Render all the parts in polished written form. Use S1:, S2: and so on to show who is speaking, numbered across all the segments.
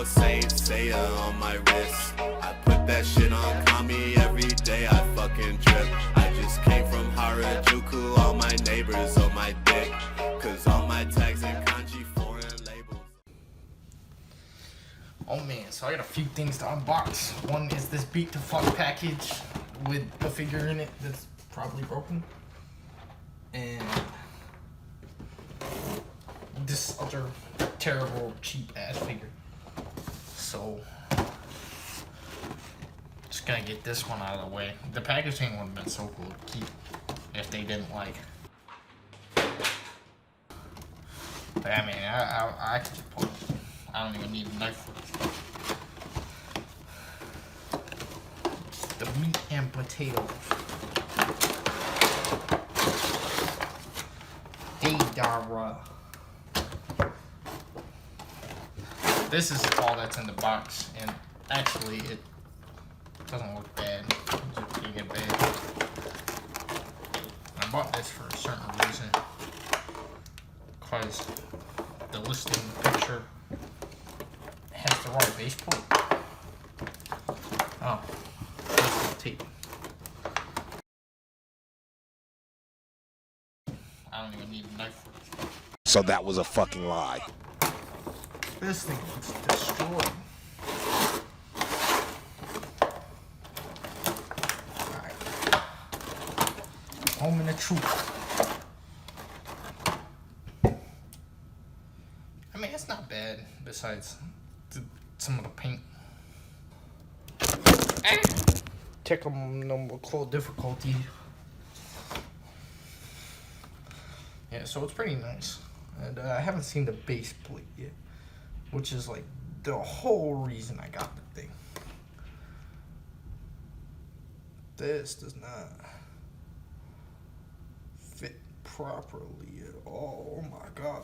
S1: Saint Seiya on my wrist. I put that shit on Kami every day. I fucking trip. I just came from Harajuku. All my neighbors on my dick, cause all my tags and kanji foreign labels.
S2: Oh man, so I got a few things to unbox. One is this Beat to Fuck package with a figure in it that's probably broken. And this other terrible, cheap ass figure. So, just gonna get this one out of the way. The packaging would have been so cool to keep if they didn't like. But I mean, I can just pull it. I don't even need a knife for it. The meat and potatoes. Hey, Dara. This is all that's in the box, and actually it doesn't look bad. It's just being a bad. I bought this for a certain reason, because the listing picture has the wrong base plate. Oh, that's the tape. I don't even need a knife for it.
S3: So that was a fucking lie.
S2: This thing looks destroyed. Alright. Moment of truth. I mean, it's not bad, besides some of the paint. Check them with cold difficulty. Yeah, so it's pretty nice. And I haven't seen the base plate yet, which is like the whole reason I got the thing. This does not fit properly at all. Oh my god.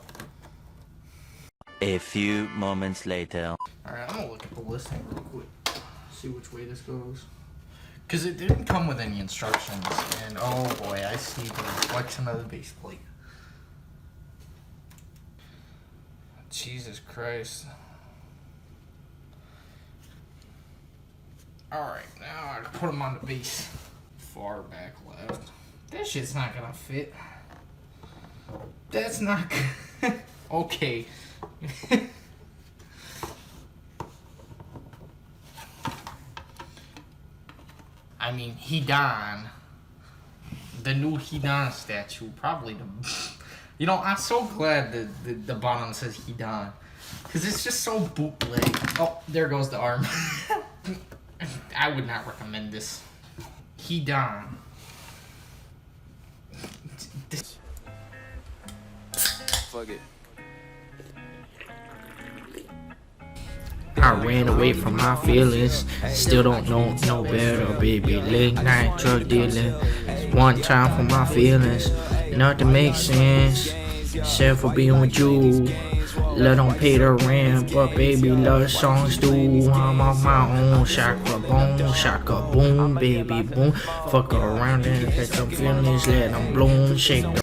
S4: A few moments later.
S2: Alright, I'm gonna look at the listing real quick. See which way this goes. Because it didn't come with any instructions. And oh boy, I see the reflection of the base plate. Jesus Christ. Alright, now I put them on the base. Far back left. That shit's not gonna fit. That's not good. Okay. I mean, hidan. The new hidan statue. Probably the... You know, I'm so glad that the bottom says hidan. Because it's just so bootleg. Oh, there goes the arm. I would not recommend this. Hidan.
S1: Fuck it.
S5: I ran away from my feelings, still don't know no better, baby. Late night drug dealing, one time for my feelings, nothing makes sense. Except for being with you, love don't pay the rent, but baby love songs do. I'm on my own, shaka boom, baby boom. Fuck around and get some feelings, let them bloom, shake the